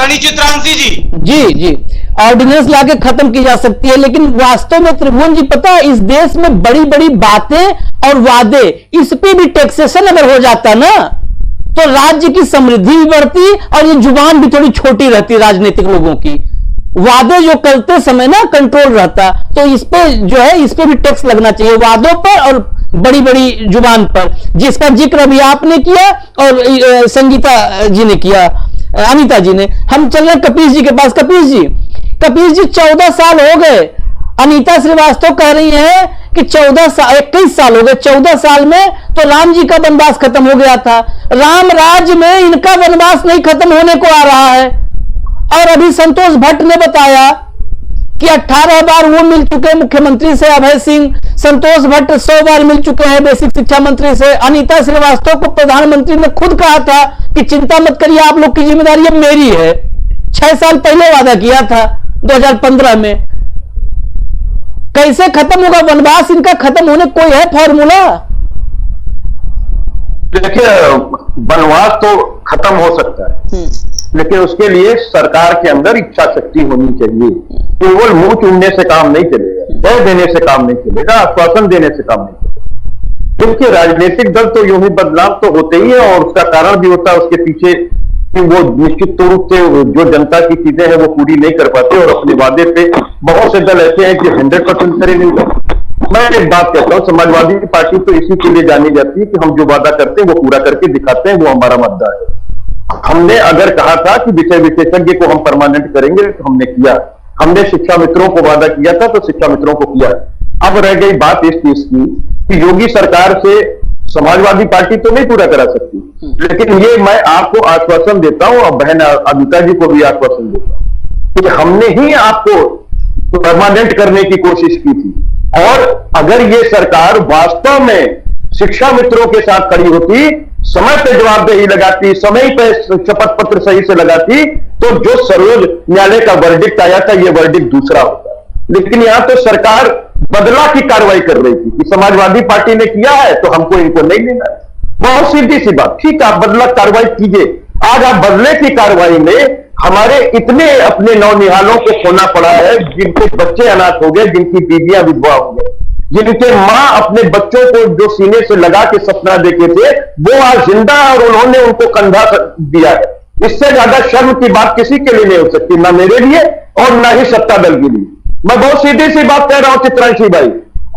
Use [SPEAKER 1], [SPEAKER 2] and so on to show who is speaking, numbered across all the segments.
[SPEAKER 1] आदरणीय चित्रांशी
[SPEAKER 2] जी ऑर्डिनेंस लाके खत्म की जा सकती है, लेकिन वास्तव में त्रिभुवन जी पता है, इस देश में बड़ी बड़ी बातें और वादे, इस पे भी टैक्सेशन अगर हो जाता ना तो राज्य की समृद्धि भी बढ़ती और ये जुबान भी थोड़ी छोटी रहती राजनीतिक लोगों की। वादे जो करते समय ना कंट्रोल रहता, तो इस पे जो है इस पे भी टैक्स लगना चाहिए, वादों पर और बड़ी बड़ी जुबान पर, जिसका जिक्र अभी आपने किया और संगीता जी ने किया, अनीता जी ने। हम चल रहे कपीस जी के पास। कपीस जी 14 साल हो गए, अनीता श्रीवास्तव कह रही हैं कि 21 साल हो गए, 14 साल में तो राम जी का वनवास खत्म हो गया था, राम राज्य में इनका वनवास नहीं खत्म होने को आ रहा है। और अभी संतोष भट्ट ने बताया कि 18 बार वो मिल चुके मुख्यमंत्री से अभय सिंह, संतोष भट्ट 100 बार मिल चुके हैं बेसिक शिक्षा मंत्री से। अनीता श्रीवास्तव को प्रधानमंत्री ने खुद कहा था कि चिंता मत करिए, आप लोग की जिम्मेदारी अब मेरी है। 6 साल पहले वादा किया था 2015 में। कैसे खत्म होगा वनवास इनका? खत्म होने कोई है फॉर्मूला?
[SPEAKER 3] देखिए, वनवास तो खत्म हो सकता है, लेकिन उसके लिए सरकार के अंदर इच्छा शक्ति होनी चाहिए। केवल मुंह चूमने से काम नहीं चलेगा, दे देने से काम नहीं चलेगा, आश्वासन देने से काम नहीं चलेगा। क्योंकि राजनीतिक दल तो यूं ही बदलाव तो होते ही है, और उसका कारण भी होता है उसके पीछे कि वो निश्चित रूप से जो जनता की चीजें हैं वो पूरी नहीं कर पाते, और अपने वादे पे बहुत से दल ऐसे हैं कि 100% करे नहीं करते। मैं एक बात कहता हूं, समाजवादी पार्टी तो इसी के लिए जानी जाती है कि हम जो वादा करते हैं वो पूरा करके दिखाते हैं, वो हमारा मुद्दा है। हमने अगर कहा था कि विषय विशेषज्ञ को हम परमानेंट करेंगे तो हमने किया। हमने शिक्षा मित्रों को वादा किया था तो शिक्षा मित्रों को किया। अब रह गई बात इस चीज की कि योगी सरकार से समाजवादी पार्टी तो नहीं पूरा करा सकती, लेकिन ये मैं आपको आश्वासन देता हूं और बहन अनीता जी को भी आश्वासन देता हूं कि हमने ही आपको परमानेंट करने की कोशिश की थी। और अगर ये सरकार वास्तव में शिक्षा मित्रों के साथ खड़ी होती, समय पे जवाबदेही लगाती, समय पे शपथ पत्र सही से लगाती, तो जो सर्वोच्च न्यायालय का वर्डिक्ट आया था ये वर्डिक्ट दूसरा होता। लेकिन यहां तो सरकार बदला की कार्रवाई कर रही थी कि समाजवादी पार्टी ने किया है तो हमको इनको नहीं लेना है। बहुत सीधी सी बात, ठीक है आप बदला कार्रवाई कीजिए। आज आप बदले की कार्रवाई में हमारे इतने अपने नौनिहालों को खोना पड़ा है, जिनके बच्चे अनाथ हो गए, जिनकी बीवियां विधवा हो गए, जिनके मां अपने बच्चों को जो सीने से लगा के सपना देखे थे वो आज जिंदा है और उन्होंने उनको कंधा दिया है। इससे ज्यादा शर्म की बात किसी के लिए नहीं हो सकती, ना मेरे लिए और ना ही सत्ता दल के लिए। मैं बहुत सीधी सी बात कह रहा हूं चित्रांशी भाई,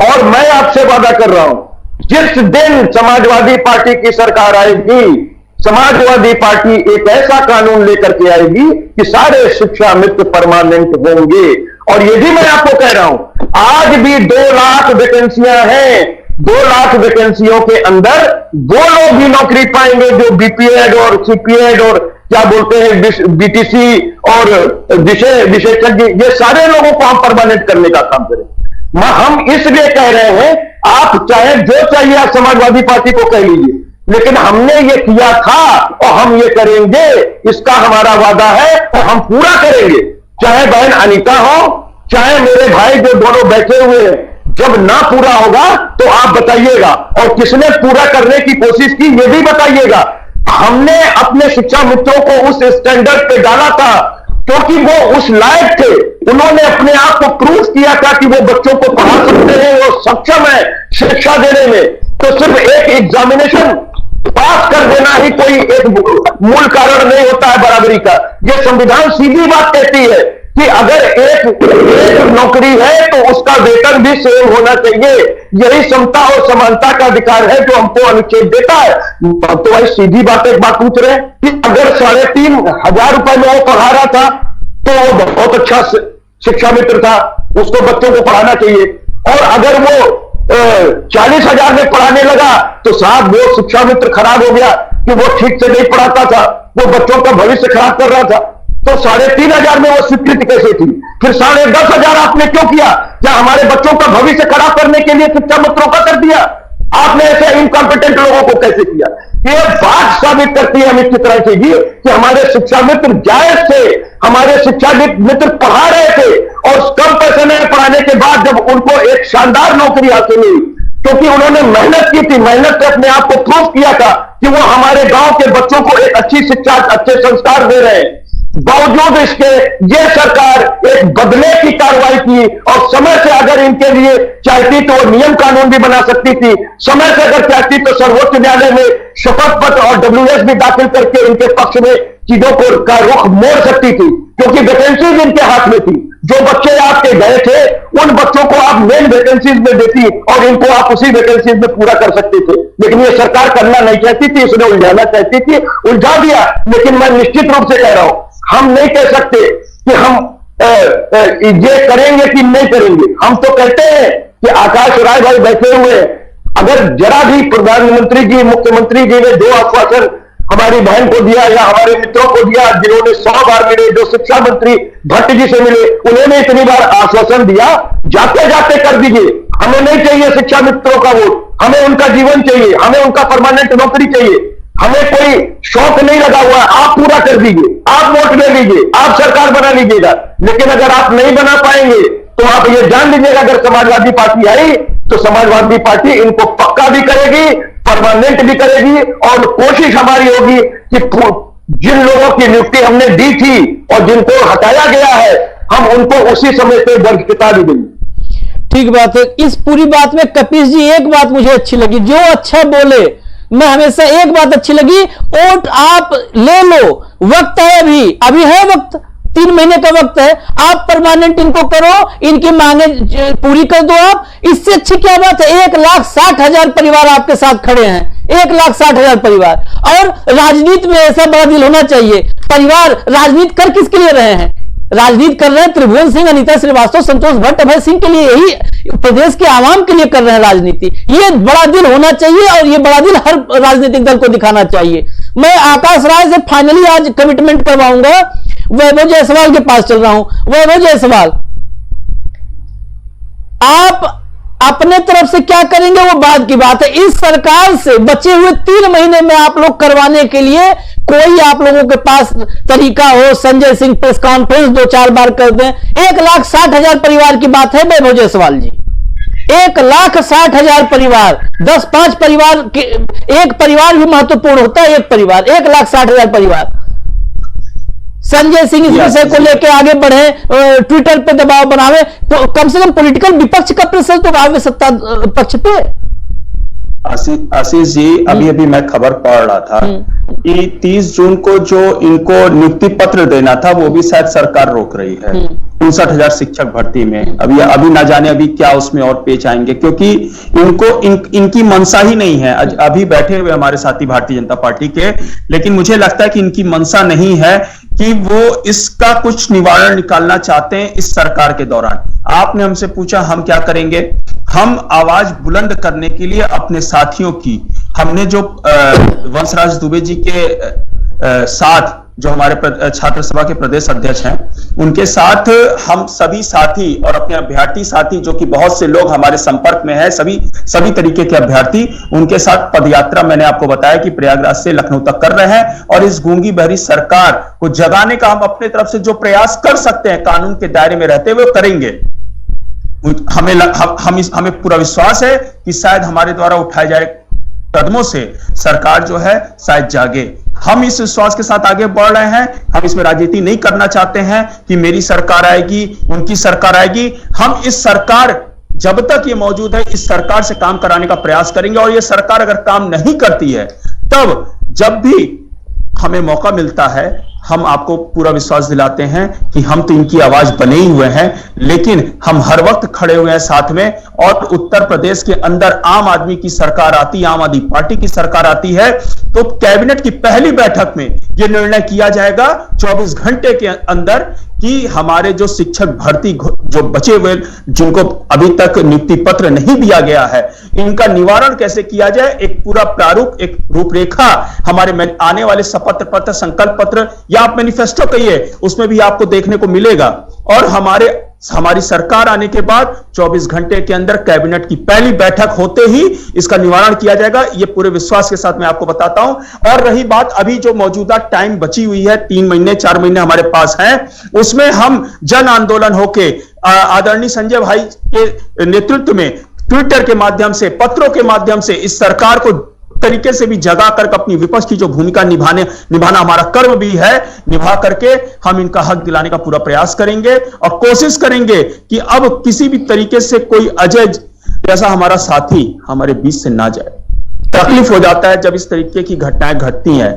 [SPEAKER 3] और मैं आपसे वादा कर रहा हूं, जिस दिन समाजवादी पार्टी की सरकार आएगी, समाजवादी पार्टी एक ऐसा कानून लेकर के आएगी कि सारे शिक्षा मित्र परमानेंट होंगे। और ये भी मैं आपको कह रहा हूं, आज भी 2 लाख वैकेंसियां हैं, 2 लाख वैकेंसियों के अंदर वो लोग भी नौकरी पाएंगे जो बीपीएड और सीपीएड और क्या बोलते हैं बीटीसी और विशेषज्ञ, ये सारे लोगों को हम परमानेंट करने का काम करें। हम इसलिए कह रहे हैं, आप चाहे जो चाहिए आप समाजवादी पार्टी को कह लीजिए, लेकिन हमने ये किया था और हम ये करेंगे, इसका हमारा वादा है और हम पूरा करेंगे। चाहे बहन अनीता हो, चाहे मेरे भाई जो दोनों बैठे हुए हैं, जब ना पूरा होगा तो आप बताइएगा, और किसने पूरा करने की कोशिश की ये भी बताइएगा। हमने अपने शिक्षा मित्रों को उस स्टैंडर्ड पे डाला था क्योंकि वो उस लायक थे, उन्होंने अपने आप को प्रूव किया था कि वो बच्चों को पढ़ा सकते हैं, वो सक्षम है शिक्षा देने में। तो सिर्फ एक एग्जामिनेशन पास कर देना ही कोई एक मूल कारण नहीं होता है बराबरी का। यह संविधान सीधी बात कहती है कि अगर एक नौकरी है तो उसका वेतन भी सेम होना चाहिए। यही समता और समानता का अधिकार है जो हमको अनुच्छेद देता है। तो भाई सीधी बात एक बात पूछ रहे हैं कि अगर 3,500 रुपए में वो पढ़ा रहा था तो वो बहुत अच्छा शिक्षा मित्र था, उसको बच्चों को पढ़ाना चाहिए। और अगर वो 40,000 में पढ़ाने लगा तो साहब वो शिक्षा मित्र खराब हो गया कि वो ठीक से नहीं पढ़ाता था, वो बच्चों का भविष्य खराब कर रहा था। तो 3,500 में वो स्वीकृति कैसे थी? फिर 10,500 आपने क्यों किया? क्या हमारे बच्चों का भविष्य खराब करने के लिए शिक्षा मित्रों का कर दिया? आपने ऐसे इनकॉम्पिटेंट लोगों को कैसे किया? ये बात साबित करती है अमित चित्रांशी जी कि हमारे शिक्षा मित्र जायज थे, हमारे शिक्षा मित्र पढ़ा रहे थे, और कम पैसे में पढ़ाने के बाद जब उनको एक शानदार नौकरी हासिल हुई क्योंकि उन्होंने मेहनत की थी, मेहनत से अपने आप को प्रूव किया था कि वो हमारे गांव के बच्चों को एक अच्छी शिक्षा, अच्छे संस्कार दे रहे हैं, बावजूद इसके ये सरकार एक बदले की कार्रवाई की और समय से अगर इनके लिए चाहती तो वो नियम कानून भी बना सकती थी, समय से अगर चाहती तो सर्वोच्च न्यायालय में शपथ पत्र और WS भी दाखिल करके इनके पक्ष में चीजों को का रुख मोड़ सकती थी, क्योंकि वैकेंसीज इनके हाथ में थी। जो बच्चे आपके गए थे उन बच्चों को आप मेन वैकेंसीज में देती और इनको आप उसी वैकेंसीज में पूरा कर सकते थे, लेकिन ये सरकार करना नहीं चाहती थी, इसने उलझाना चाहती थी, उलझा दिया। लेकिन मैं निश्चित रूप से कह रहा हूं, हम नहीं कह सकते कि हम ये करेंगे कि नहीं करेंगे। हम तो कहते हैं कि आकाश राय भाई बैठे हुए, अगर जरा भी प्रधानमंत्री जी मुख्यमंत्री जी ने जो आश्वासन हमारी बहन को दिया या हमारे मित्रों को दिया, जिन्होंने 100 बार मिले, जो शिक्षा मंत्री भट्ट जी से मिले, उन्होंने इतनी बार आश्वासन दिया, जाते जाते कर दीजिए। हमें नहीं चाहिए शिक्षा मित्रों का वोट, हमें उनका जीवन चाहिए, हमें उनका परमानेंट नौकरी चाहिए, हमें कोई शौक नहीं लगा हुआ। आप पूरा कर दीजिए, आप वोट ले लीजिए, आप सरकार बना लीजिएगा। लेकिन अगर आप नहीं बना पाएंगे तो आप ये जान लीजिएगा, अगर समाजवादी पार्टी आई तो समाजवादी पार्टी इनको पक्का भी करेगी, परमानेंट भी करेगी, और कोशिश हमारी होगी कि जिन लोगों की नियुक्ति हमने दी थी और जिनको हटाया गया है, हम उनको उसी समय पे बर्खिता भी देंगे।
[SPEAKER 2] ठीक बात है। इस पूरी बात में कपीश जी एक बात मुझे अच्छी लगी, जो अच्छा बोले, मैं हमेशा एक बात अच्छी लगी, वोट आप ले लो, वक्त है, अभी है वक्त, 3 महीने का वक्त है, आप परमानेंट इनको करो, इनकी मांगे पूरी कर दो आप। इससे अच्छी क्या बात है? 1,60,000 परिवार आपके साथ खड़े हैं, 1,60,000 परिवार। और राजनीति में ऐसा बड़ा दिल होना चाहिए। परिवार राजनीति कर किसके लिए रहे हैं? राजनीति कर रहे हैं त्रिभुवन सिंह, अनीता श्रीवास्तव, संतोष भट्ट, अभय सिंह के लिए, यही प्रदेश के आवाम के लिए कर रहे हैं राजनीति। ये बड़ा दिल होना चाहिए और ये बड़ा दिल हर राजनीतिक दल को दिखाना चाहिए। मैं आकाश राय से फाइनली आज कमिटमेंट करवाऊंगा। वैभव जायसवाल के पास चल रहा हूं। वैभव जायसवाल, आप अपने तरफ से क्या करेंगे वो बाद की बात है। इस सरकार से बचे हुए 3 महीने में आप लोग करवाने के लिए कोई आप लोगों के पास तरीका हो? संजय सिंह प्रेस कॉन्फ्रेंस 2-4 बार कर दें। 1,60,000 परिवार की बात है वैभव जायसवाल जी, 1,60,000 परिवार, 10-5 परिवार के, एक परिवार भी महत्वपूर्ण होता है, एक परिवार, 1,60,000 परिवार। संजय सिंह इस विषय को लेकर आगे बढ़े, ट्विटर पे दबाव बनावे, तो कम से कम पॉलिटिकल विपक्ष का प्रेशर तो आवे सत्ता पक्ष पे।
[SPEAKER 1] आशीष जी, अभी मैं खबर पढ़ रहा था कि 30 जून को जो इनको नियुक्ति पत्र देना था वो भी शायद सरकार रोक रही है 59,000 शिक्षक भर्ती में। अभी ना जाने अभी क्या उसमें और पेच आएंगे, क्योंकि इनकी मंशा ही नहीं है। अभी बैठे हुए हमारे साथी भारतीय जनता पार्टी के, लेकिन मुझे लगता है कि इनकी मंशा नहीं है कि वो इसका कुछ निवारण निकालना चाहते हैं इस सरकार के दौरान। आपने हमसे पूछा हम क्या करेंगे। हम आवाज बुलंद करने के लिए अपने साथियों की, हमने जो वंशराज दुबे जी के साथ, जो हमारे छात्र सभा के प्रदेश अध्यक्ष हैं, उनके साथ हम सभी साथी और अपने अभ्यर्थी साथी, जो कि बहुत से लोग हमारे संपर्क में है, सभी तरीके के अभ्यर्थी, उनके साथ पदयात्रा मैंने आपको बताया कि प्रयागराज से लखनऊ तक कर रहे हैं। और इस गूंगी बहरी सरकार को जगाने का हम अपने तरफ से जो प्रयास कर सकते हैं कानून के दायरे में रहते हुए करेंगे। हमें पूरा विश्वास है कि शायद हमारे द्वारा उठाए जाए कदमों से सरकार जो है शायद जागे। हम इस विश्वास के साथ आगे बढ़ रहे हैं। हम इसमें राजनीति नहीं करना चाहते हैं कि मेरी सरकार आएगी, उनकी सरकार आएगी। हम इस सरकार, जब तक ये मौजूद है, इस सरकार से काम कराने का प्रयास करेंगे। और ये सरकार अगर काम नहीं करती है, तब जब भी हमें मौका मिलता है, हम आपको पूरा विश्वास दिलाते हैं कि हम तो इनकी आवाज बने ही हुए हैं, लेकिन हम हर वक्त खड़े हुए हैं साथ में। और उत्तर प्रदेश के अंदर आम आदमी की सरकार आती, आम आदमी पार्टी की सरकार आती है, तो कैबिनेट की पहली बैठक में यह निर्णय किया जाएगा 24 घंटे के अंदर कि हमारे जो शिक्षक भर्ती जो बचे हुए, जिनको अभी तक नियुक्ति पत्र नहीं दिया गया है, इनका निवारण कैसे किया जाए। एक पूरा प्रारूप, एक रूपरेखा हमारे आने वाले शपथ पत्र, संकल्प पत्र या आप मैनिफेस्टो कहिए, उसमें भी आपको देखने को मिलेगा। और हमारी सरकार आने के बाद 24 घंटे के अंदर कैबिनेट की पहली बैठक होते ही इसका निवारण किया जाएगा। यह पूरे विश्वास के साथ मैं आपको बताता हूं। और रही बात अभी जो मौजूदा टाइम बची हुई है, 3 महीने 4 महीने हमारे पास हैं, उसमें हम जन आंदोलन होके आदरणीय संजय भाई के नेतृत्व में ट्विटर के माध्यम से, पत्रों के माध्यम से इस सरकार को तरीके से भी जगा कर अपनी विपक्ष की जो भूमिका निभाना हमारा कर्म भी है, निभा करके हम इनका हक दिलाने का पूरा प्रयास करेंगे और कोशिश करेंगे कि अब किसी भी तरीके से कोई अजय जैसा हमारा साथी हमारे बीच से ना जाए। तकलीफ हो जाता है जब इस तरीके की घटनाएं घटती हैं।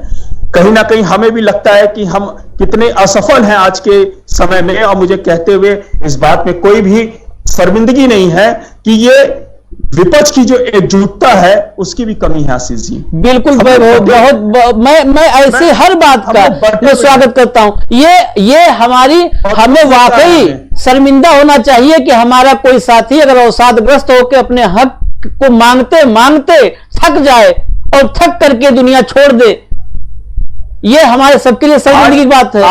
[SPEAKER 1] कहीं ना कहीं हमें भी लगता है कि हम कितने असफल हैं आज के समय में, और मुझे कहते हुए इस बात में कोई भी शर्मिंदगी नहीं है कि ये विपक्ष की जो एकजुटता है उसकी भी कमी है आशीष जी।
[SPEAKER 2] बिल्कुल बहुत मैं ऐसे हर बात का मैं स्वागत करता हूं। ये हमें वाकई शर्मिंदा होना चाहिए कि हमारा कोई साथी अगर अवसादग्रस्त होकर अपने हक को मांगते मांगते थक जाए और थक करके दुनिया छोड़ दे, ये हमारे सबके लिए शर्मिंदगी की बात है।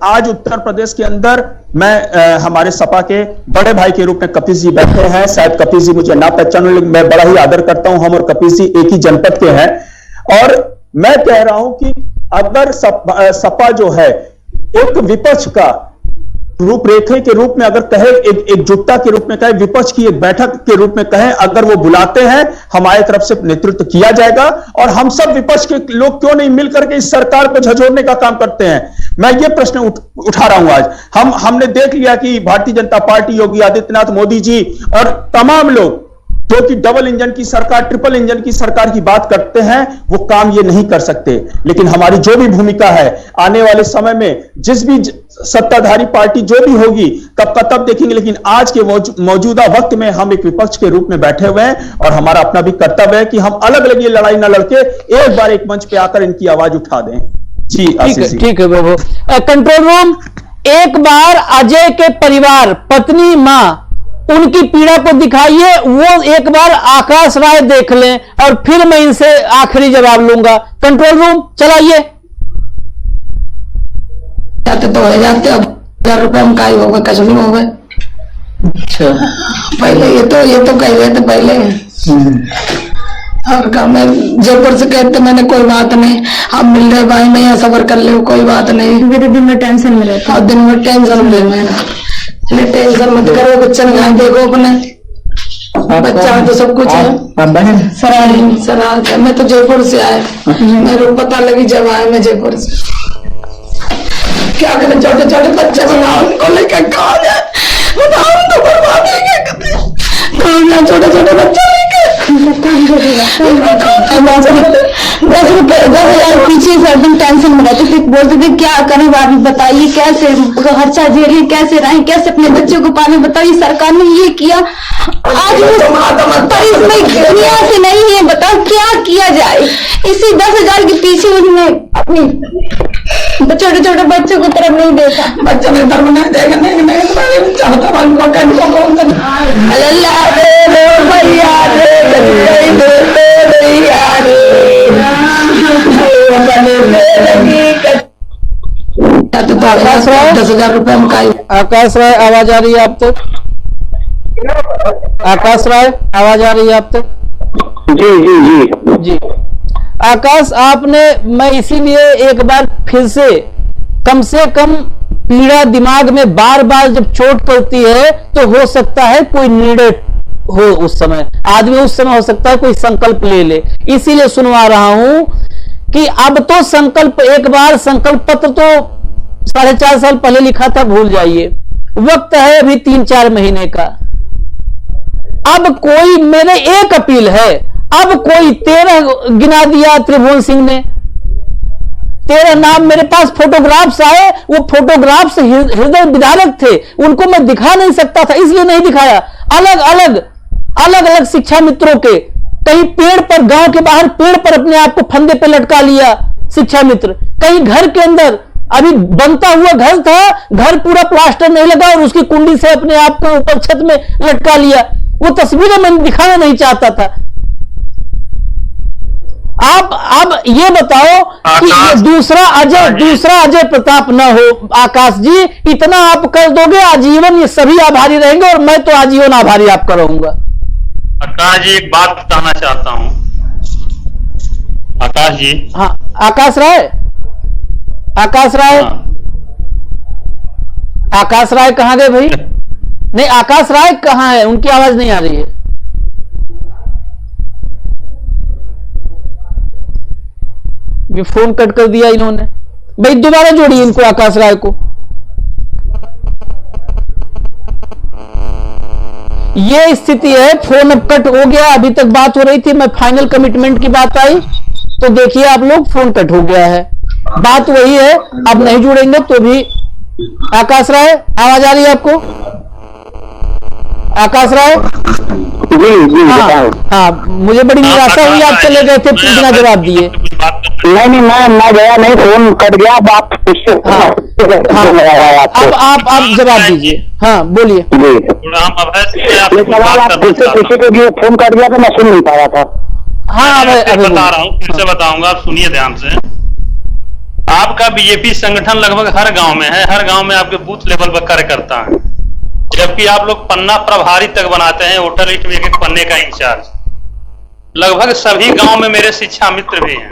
[SPEAKER 1] आज उत्तर प्रदेश के अंदर मैं हमारे सपा के बड़े भाई के रूप में कपिल जी बैठे हैं। शायद कपिल जी मुझे ना पहचानो, लेकिन मैं बड़ा ही आदर करता हूं। हम और कपिल जी एक ही जनपद के हैं, और मैं कह रहा हूं कि अगर सपा जो है एक विपक्ष का रूपरेखे के रूप में अगर कहे, एकजुटता के रूप में कहे, विपक्ष की एक बैठक के रूप में कहे, अगर वो बुलाते हैं, हमारी तरफ से नेतृत्व किया जाएगा और हम सब विपक्ष के लोग क्यों नहीं मिलकर के इस सरकार को झकझोरने का काम करते हैं। मैं ये प्रश्न उठा रहा हूं आज। हमने देख लिया कि भारतीय जनता पार्टी, योगी आदित्यनाथ, मोदी जी और तमाम लोग जो कि डबल इंजन की सरकार, ट्रिपल इंजन की सरकार की बात करते हैं, वो काम ये नहीं कर सकते। लेकिन हमारी जो भी भूमिका है आने वाले समय में, जिस भी सत्ताधारी पार्टी जो भी होगी, कब का तब देखेंगे। लेकिन आज के मौजूदा वक्त में हम एक विपक्ष के रूप में बैठे हुए हैं और हमारा अपना भी कर्तव्य है कि हम अलग अलग ये लड़ाई ना लड़के एक बार एक मंच पे आकर इनकी आवाज उठा दें। जी
[SPEAKER 2] ठीक है बाबू। कंट्रोल रूम, एक बार अजय के परिवार, पत्नी, मां, उनकी पीड़ा को दिखाइए। वो एक बार आकाश राय देख लें और फिर मैं इनसे आखिरी जवाब लूंगा। कंट्रोल रूम चलाइए।
[SPEAKER 4] जाते तो हो जाते, अब 1000 रुपए में काई हो गए, कुछ नहीं हो गए।
[SPEAKER 2] अच्छा,
[SPEAKER 4] पहले ये तो कह रहे थे पहले। और गाँव में जयपुर से कहते मैंने कोई बात नहीं, आप मिल रहे भाई, मैं यहाँ सबर कर ले, कोई बात नहीं।
[SPEAKER 5] मेरे दिन में टेंशन में रहता
[SPEAKER 4] और दिन में टेंशन में मेरा, टेंशन मत करो, बच्चा यहाँ देखो अपने, बच्चा तो सब कुछ है। सराज है, मैं तो जयपुर से आए, मेरे को पता लगी जब आए मैं जयपुर से। क्या करें, छोटे छोटे बच्चे बनाओ, उनको लेकर कहा जाए, बताओ तो बर्बाद है क्या करते, छोटे छोटे बच्चे
[SPEAKER 5] पीछे से एकदम टेंशन में रहते थे, बोलते थे क्या करें भाभी बताइए, कैसे खर्चा झेलिए, कैसे रहें, कैसे अपने बच्चों को पाले, बताइए सरकार ने ये किया, आज दुनिया से नहीं है, बताओ क्या किया जाए। इसी 10,000 के पीछे उन्होंने अपनी छोटे छोटे बच्चों को तरफ नहीं देखा।
[SPEAKER 4] बच्चों ने धर्म नहीं देखा, नहीं चाहता
[SPEAKER 2] आकाश राय,
[SPEAKER 4] 10,000 रुपए में काई।
[SPEAKER 2] आकाश राय आवाज आ रही है आप तक? आकाश राय आवाज आ रही है आप तक? जी आकाश, आपने, मैं इसीलिए एक बार फिर से कम पीड़ा दिमाग में बार बार जब चोट पड़ती है तो हो सकता है कोई निर्णय हो, उस समय आदमी उस समय हो सकता है कोई संकल्प ले ले, इसीलिए सुनवा रहा हूं कि अब तो संकल्प, एक बार संकल्प पत्र तो 4.5 साल पहले लिखा था, भूल जाइए, वक्त है अभी 3-4 महीने का। अब कोई, मेरे एक अपील है, अब कोई 13 गिना दिया त्रिभुवन सिंह ने, 13 नाम मेरे पास फोटोग्राफ्स आए, वो फोटोग्राफ्स हृदय विदारक थे, उनको मैं दिखा नहीं सकता था, इसलिए नहीं दिखाया। अलग अलग शिक्षा मित्रों के, कहीं पेड़ पर, गांव के बाहर पेड़ पर अपने आप को फंदे पे लटका लिया शिक्षा मित्र, कहीं घर के अंदर अभी बनता हुआ घर था, घर पूरा प्लास्टर नहीं लगा और उसकी कुंडी से अपने आप को ऊपर छत में लटका लिया। वो तस्वीरें मैं दिखाना नहीं चाहता था। आप अब ये बताओ कि दूसरा अजय प्रताप न हो। आकाश जी, इतना आप कर दोगे, आजीवन ये सभी आभारी रहेंगे और मैं तो आजीवन आभारी आपका रहूंगा।
[SPEAKER 6] आकाश जी, एक बात बताना चाहता हूं। आकाश जी,
[SPEAKER 2] हाँ, आकाश राय
[SPEAKER 6] हाँ।
[SPEAKER 2] आकाश राय कहाँ गए भाई? नहीं, आकाश राय कहाँ है? उनकी आवाज नहीं आ रही है। ये फोन कट कर दिया इन्होंने। भाई दोबारा जोड़िए इनको, आकाश राय को। ये स्थिति है, फोन अब कट हो गया। अभी तक बात हो रही थी, मैं फाइनल कमिटमेंट की बात आई तो देखिए आप लोग, फोन कट हो गया है। बात वही है, अब नहीं जुड़ेंगे तो भी। आकाश राय आवाज आ रही है आपको? आकाश राय
[SPEAKER 3] जी
[SPEAKER 2] हाँ, मुझे बड़ी निराशा हुई, आप चले गए थे बिना जवाब दिए।
[SPEAKER 3] नहीं मैं गया नहीं, फोन कट गया। आप
[SPEAKER 2] आप जवाब दीजिए। हाँ बोलिए।
[SPEAKER 3] सवाल आप किसी को भी फोन कट गया तो मैं सुन नहीं पा रहा था।
[SPEAKER 2] हाँ
[SPEAKER 6] बता रहा हूँ, फिर से बताऊंगा, आप सुनिए ध्यान से। आपका बीजेपी संगठन लगभग हर गांव में है, हर गांव में आपके बूथ लेवल पर कार्यकर्ता है, जबकि आप लोग पन्ना प्रभारी तक बनाते हैं, वोटर लिस्ट में एक पन्ने का इंचार्ज। लगभग सभी गांव में मेरे शिक्षा मित्र भी हैं,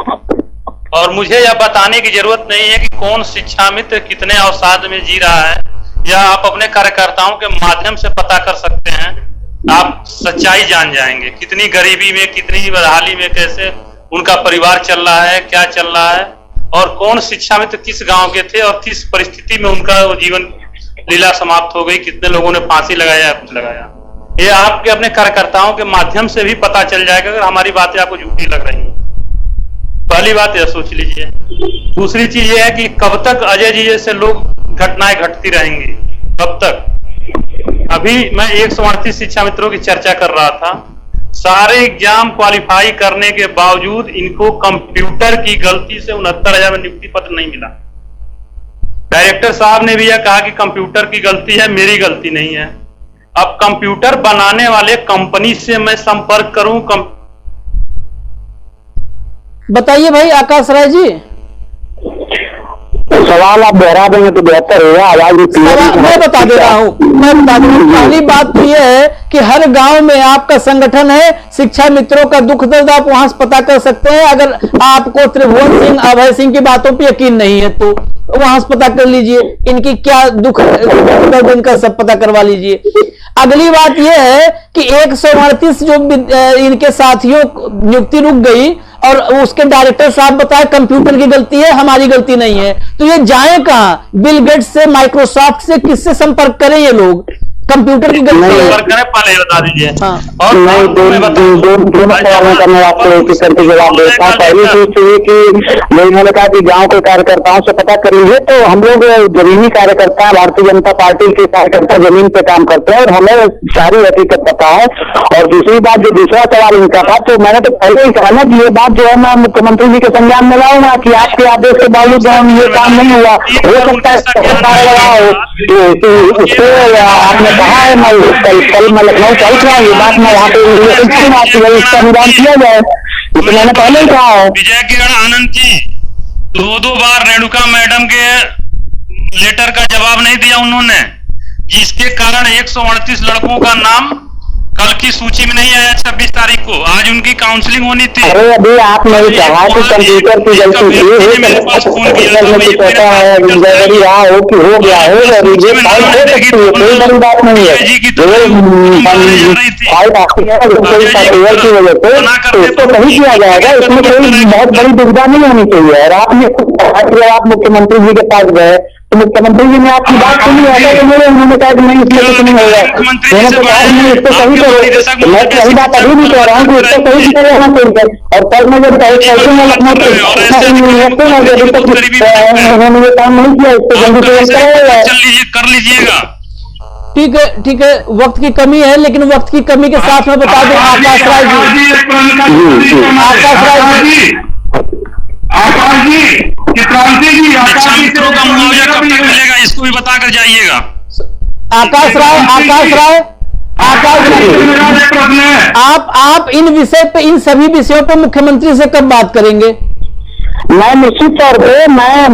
[SPEAKER 6] और मुझे यह बताने की जरूरत नहीं है कि कौन शिक्षा मित्र कितने अवसाद में जी रहा है, यह आप अपने कार्यकर्ताओं के माध्यम से पता कर सकते हैं। आप सच्चाई जान जाएंगे, कितनी गरीबी में, कितनी बदहाली में कैसे उनका परिवार चल रहा है, क्या चल रहा है, और कौन शिक्षा मित्र किस गांव के थे और किस परिस्थिति में उनका वो जीवन लीला समाप्त हो गई, कितने लोगों ने फांसी लगाया, कुछ लगाया। ये आपके अपने कार्यकर्ताओं के माध्यम से भी पता चल जाएगा अगर हमारी बातें आपको झूठी लग रही हैं। पहली बात यह सोच लीजिए। दूसरी चीज यह है कि कब तक अजय जी जैसे लोग घटनाएं घटती रहेंगी, कब तक? अभी मैं 138 शिक्षा मित्रों की चर्चा कर रहा था। सारे एग्जाम क्वालिफाई करने के बावजूद इनको कंप्यूटर की गलती से 69,000 में नियुक्ति पत्र नहीं मिला। डायरेक्टर साहब ने भी यह कहा कि कंप्यूटर की गलती है, मेरी गलती नहीं है। अब कंप्यूटर बनाने वाले कंपनी से मैं संपर्क करूं,
[SPEAKER 2] बताइए भाई आकाश राय जी।
[SPEAKER 3] सवाल आप दोहरा देंगे तो बेहतर होगा, आवाज
[SPEAKER 2] मैं बता दे रहा हूँ। पहली बात तो यह है कि हर गांव में आपका संगठन है, शिक्षा मित्रों का दुख दर्द आप वहां से पता कर सकते हैं। अगर आपको त्रिभुवन सिंह, अभय सिंह की बातों पर यकीन नहीं है तो वहां से पता कर लीजिए, इनकी क्या दुख दर्द इनका सब पता करवा लीजिए। अगली बात यह है कि 138 जो इनके साथियों नियुक्ति रुक गई और उसके डायरेक्टर साहब बताए कंप्यूटर की गलती है, हमारी गलती नहीं है, तो ये जाए कहां? बिल गेट्स से, माइक्रोसॉफ्ट से, किससे संपर्क करें ये लोग? कंप्यूटर की गलती है,
[SPEAKER 6] पहले बता दीजिए।
[SPEAKER 3] और दोनों सवालों का मैं आपको एक करके जवाब देता हूँ। पहली चीज तो ये कि मैंने कहा कि गांव के कार्यकर्ताओं से पता कर लीजिए, तो हम लोग जमीनी कार्यकर्ता, भारतीय जनता पार्टी के कार्यकर्ता जमीन पे काम करते हैं और हमें सारी हकीकत पता है। और दूसरी बात, जो दूसरा सवाल इनका था, तो मैंने तो पहले ही कहा ना कि ये बात जो है मैं मुख्यमंत्री जी के संज्ञान में लाऊंगा कि आपके आदेश के बावजूद ये काम नहीं हुआ। हो सकता है आपने कहा है, मैं कल मैं लखनऊ चल रहा हूँ, ये बात मैं यहाँ पे इसका निदान किया जाए, तो मैंने पहले ही कहा है।
[SPEAKER 6] विजय किरण आनंद जी 2 बार रेणुका मैडम के लेटर का जवाब नहीं दिया उन्होंने, जिसके कारण 138 लड़कों का नाम कल की सूची में नहीं आया 26 तारीख को। आज उनकी काउंसलिंग होनी थी।
[SPEAKER 3] अरे अभी आपने ही कहा कि कंप्यूटर की गलती थी, हो गया है, कोई बड़ी बात नहीं है। तो नहीं किया जाएगा, इसमें कोई बहुत बड़ी दुविधा नहीं होनी चाहिए। और आपने आप मुख्यमंत्री जी के पास गए तो मुख्यमंत्री जी ने आपकी बात सुनी है, तो उन्होंने कहा कि नहीं इसमें कुछ नहीं होगा, मैंने तो कहा नहीं इसको सही करो। मैं सही बात अभी भी कह रहा हूँ कि इसको सही करना चाहिए। और कल में जब उन्होंने ये काम नहीं किया, इसको जल्दी
[SPEAKER 6] कर लीजिएगा।
[SPEAKER 2] ठीक है, वक्त की कमी है, लेकिन वक्त की कमी के साथ में बता दूं आकाश राय जी,
[SPEAKER 6] मित्रों का मुआवजा कब तक मिलेगा, इसको भी बता कर जाइएगा।
[SPEAKER 2] आकाश राय आप इन विषय पे, इन सभी विषयों पे मुख्यमंत्री से कब बात करेंगे?
[SPEAKER 3] मैं निश्चित तौर पे मैं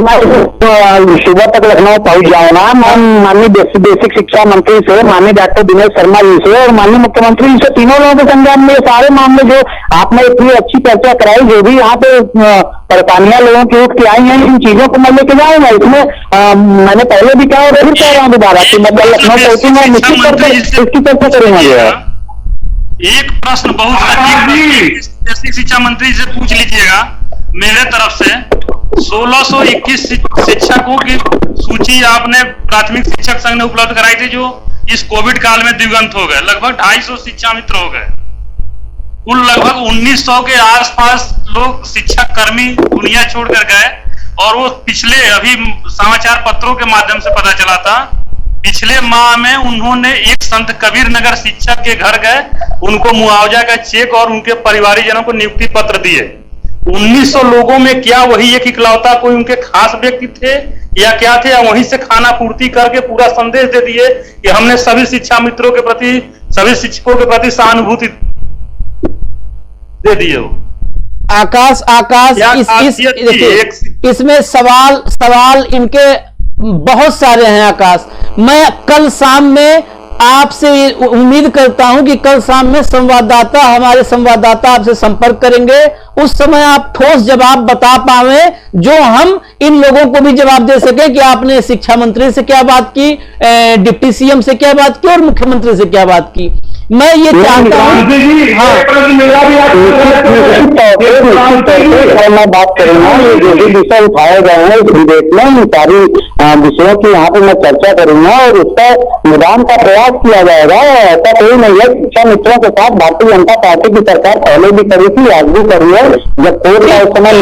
[SPEAKER 3] सुबह तक लखनऊ पहुंच जाऊंगा। मैं माननीय बेसिक शिक्षा मंत्री से, माननीय डॉक्टर दिनेश शर्मा जी से और माननीय मुख्यमंत्री जी से, तीनों लोगों के संज्ञान में सारे मामले जो आपने इतनी अच्छी चर्चा कराई, जो भी यहाँ पे परेशानियां लोगों की उठ के आई हैं, इन चीजों को मैं लेके जाऊंगा। इसमें मैंने पहले भी कहा और फिर कह रहा हूँ दोबारा कि मैं लखनऊ पहुंचूंगा, निश्चित तौर पर इसकी चर्चा करेंगे।
[SPEAKER 6] एक प्रश्न बहुत बेसिक शिक्षा मंत्री से पूछ लीजिएगा मेरे तरफ से 1621 शिक्षकों की सूची आपने प्राथमिक शिक्षक संघ ने उपलब्ध कराई थी, जो इस कोविड काल में दिवंगत हो गए। लगभग 250 शिक्षा मित्र हो गए। कुल लगभग 1900 के आसपास लोग शिक्षा कर्मी दुनिया छोड़कर गए। और वो पिछले अभी समाचार पत्रों के माध्यम से पता चला था, पिछले माह में उन्होंने एक संत कबीर नगर शिक्षक के घर गए, उनको मुआवजा का चेक और उनके परिवारीजनों को नियुक्ति पत्र दिए। 1900 लोगों में क्या वही एक इकलौता कोई उनके खास व्यक्ति थे या क्या थे, या वहीं से खाना पूर्ति करके पूरा संदेश दे दिए कि हमने सभी शिक्षा मित्रों के प्रति, सभी शिक्षकों के प्रति सहानुभूति दे दिए हो।
[SPEAKER 2] आकाश इसमें सवाल इनके बहुत सारे हैं। आकाश, मैं कल शाम में आपसे उम्मीद करता हूं कि कल शाम में हमारे संवाददाता आपसे संपर्क करेंगे। उस समय आप ठोस जवाब बता पावे, जो हम इन लोगों को भी जवाब दे सके कि आपने शिक्षा मंत्री से क्या बात की, डिप्टी सीएम से क्या बात की और मुख्यमंत्री से क्या बात की। मैं ये चाहता हूँ,
[SPEAKER 7] मैं बात करूंगा, ये जो भी विषय उठाए गए हैं इस विधेयक में, इन सारी विषयों की यहाँ पे मैं चर्चा करूंगा और उसका निदान का प्रयास किया जाएगा। ऐसा कोई नहीं है, शिक्षा मित्रों के साथ भारतीय जनता पार्टी की सरकार पहले भी करी थी, आज भी करी है। जब कोर्ट का उस समय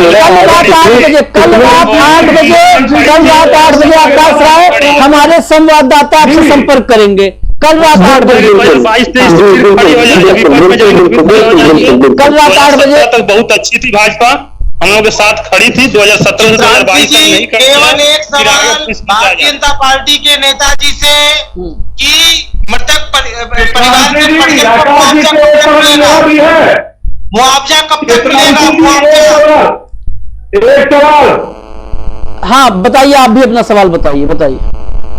[SPEAKER 2] कल रात 8 बजे आकाश राय हमारे संवाददाता आपसे संपर्क करेंगे। कल रात 8 बजे
[SPEAKER 6] तक बहुत अच्छी थी भाजपा, हम लोग के साथ खड़ी थी। 2017 से 2022 तक नहीं कर।
[SPEAKER 8] केवल एक सवाल भारतीय जनता पार्टी के नेताजी से कि मृतक परिवार मुआवजा कब तक मिलेगा?
[SPEAKER 3] एक सवाल,
[SPEAKER 2] हाँ बताइए, आप भी अपना सवाल बताइए।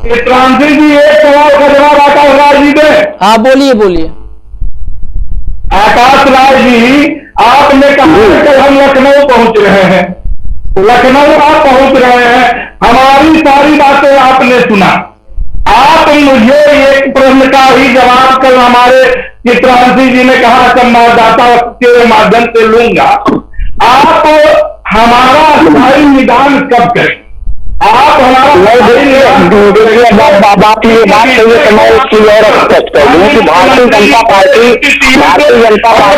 [SPEAKER 3] क्रांति जी, एक सवाल का जवाब आकाश राय जी दे।
[SPEAKER 2] हाँ बोलिए।
[SPEAKER 3] आकाश राय जी, आपने कहा कि हम लखनऊ पहुंच रहे हैं, लखनऊ आप पहुंच रहे हैं, हमारी सारी बातें आपने सुना। आप मुझे एक प्रश्न का ही जवाब कल हमारे क्रांति जी ने कहा, संवाददाता के माध्यम से लूंगा। आप हमारा स्थायी निदान कब करें? आप हमारा
[SPEAKER 7] बात ये तो मैं इसकी और स्पष्ट कर दूं कि भारतीय जनता पार्टी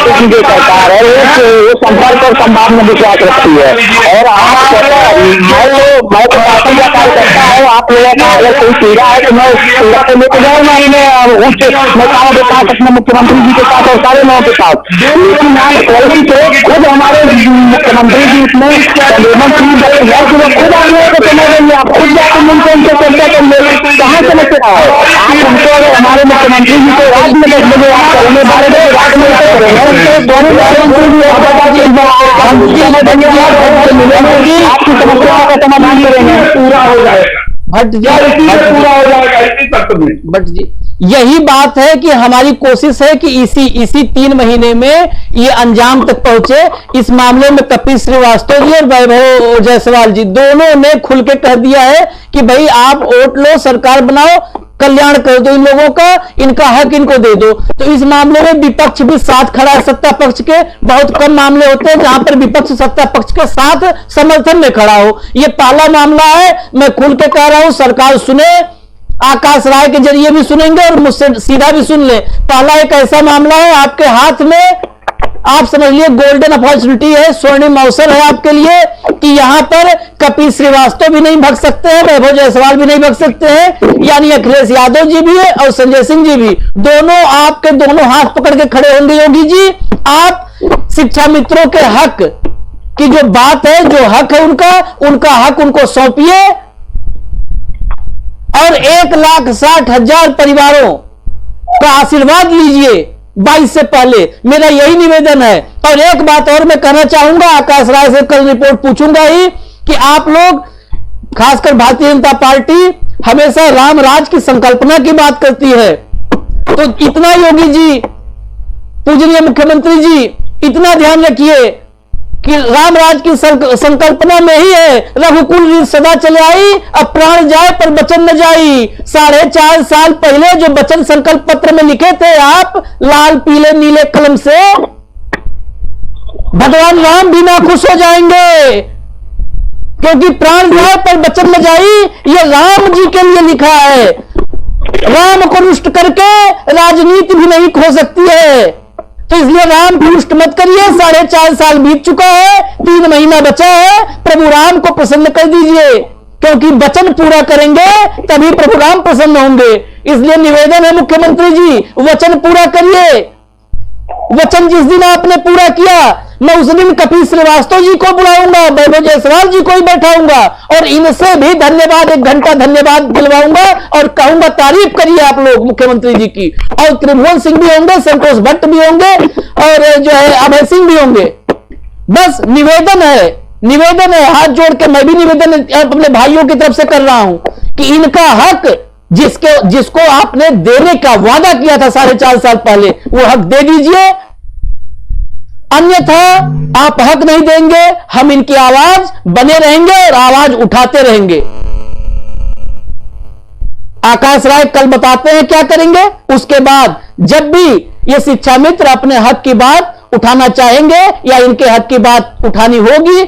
[SPEAKER 7] की जो सरकार है वो संपर्क और संवाद में विश्वास रखती है। और आप मैं तो शासन का कार्य करता हूँ, आप लोगों का अगर कोई पीड़ा है तो मैं लेके जाऊंगा, मैं कहा बता अपने मुख्यमंत्री जी के साथ और सारे लोगों के साथ। लेकिन खुद हमारे मुख्यमंत्री जी इसमें खुद आप खुद जाकर उनसे चर्चा कर ले, कहाँ समस्या है? आप उनको हमारे मुख्यमंत्री जी को रात में 10 बजे आप करेंगे, 12 बजे रात में करेंगे, आपकी समस्याओं का समाधान करेंगे, पूरा हो जाएगा। पूरा हो जाएगा इसी तक में।
[SPEAKER 2] भट्ट जी, यही बात है कि हमारी कोशिश है कि इसी 3 महीने में ये अंजाम तक पहुंचे। इस मामले में कपिल श्रीवास्तव जी और वैभव जायसवाल जी दोनों ने खुल के कह दिया है कि भाई आप वोट लो, सरकार बनाओ, कल्याण कर दो इन लोगों का, इनका हक इनको दे दो। तो इस मामले में विपक्ष भी साथ खड़ा है सत्ता पक्ष के। बहुत कम मामले होते हैं जहां पर विपक्ष सत्ता पक्ष के साथ समर्थन में खड़ा हो। ये पहला मामला है, मैं खुल के कह रहा हूं, सरकार सुने, आकाश राय के जरिए भी सुनेंगे और मुझसे सीधा भी सुन ले। पहला एक ऐसा मामला है आपके हाथ में, आप समझ लिए गोल्डन अपॉर्चुनिटी है, स्वर्णिम अवसर है आपके लिए कि यहां पर कपिल श्रीवास्तव भी नहीं भग सकते हैं, वैभव जायसवाल भी नहीं भग सकते हैं, यानी अखिलेश यादव जी भी है और संजय सिंह जी भी, दोनों आपके दोनों हाथ पकड़ के खड़े होंगे। योगी जी, आप शिक्षा मित्रों के हक की जो बात है, जो हक है उनका हक उनको सौंपिए और 1,60,000 परिवारों का आशीर्वाद लीजिए 22 से पहले, मेरा यही निवेदन है। और एक बात और मैं कहना चाहूंगा, आकाश राय से कल रिपोर्ट पूछूंगा ही कि आप लोग, खासकर भारतीय जनता पार्टी, हमेशा राम राज की संकल्पना की बात करती है। तो इतना योगी जी, पूजनीय मुख्यमंत्री जी, इतना ध्यान रखिए कि राम राज की संकल्पना में ही है, रघुकुल रीत सदा चले आई, अब प्राण जाए पर वचन न जाई। 4.5 साल पहले जो वचन संकल्प पत्र में लिखे थे आप लाल पीले नीले कलम से, भगवान राम भी ना खुश हो जाएंगे क्योंकि प्राण जाए पर वचन न जाई, ये राम जी के लिए लिखा है। राम को रुष्ट करके राजनीति भी नहीं खो सकती है, तो इसलिए राम को रुष्ट मत करिए। 4.5 साल बीत चुका है, 3 महीना बचा है, प्रभु राम को प्रसन्न कर दीजिए, क्योंकि वचन पूरा करेंगे तभी प्रभु राम प्रसन्न होंगे। इसलिए निवेदन है मुख्यमंत्री जी, वचन पूरा करिए। वचन जिस दिन आपने पूरा किया, मैं उस दिन कपिल श्रीवास्तव जी को बुलाऊंगा, वैभव जायसवाल जी को ही बैठाऊंगा और इनसे भी धन्यवाद, 1 घंटा धन्यवाद दिलवाऊंगा और कहूंगा तारीफ करिए आप लोग मुख्यमंत्री जी की। और त्रिभुवन सिंह भी होंगे, संतोष भट्ट भी होंगे और जो है अभय सिंह भी होंगे। बस निवेदन है, हाथ जोड़ के मैं भी निवेदन अपने भाइयों की तरफ से कर रहा हूं कि इनका हक जिसको आपने देने का वादा किया था 4.5 साल पहले, वो हक दे दीजिए। अन्यथा आप हक नहीं देंगे, हम इनकी आवाज बने रहेंगे और आवाज उठाते रहेंगे। आकाश राय कल बताते हैं क्या करेंगे। उसके बाद जब भी ये शिक्षा मित्र अपने हक की बात उठाना चाहेंगे या इनके हक की बात उठानी होगी,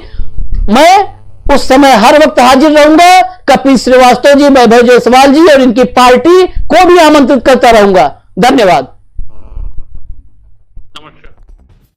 [SPEAKER 2] मैं उस समय हर वक्त हाजिर रहूंगा। कपिल श्रीवास्तव जी, वैभव जायसवाल जी और इनकी पार्टी को भी आमंत्रित करता रहूंगा। धन्यवाद।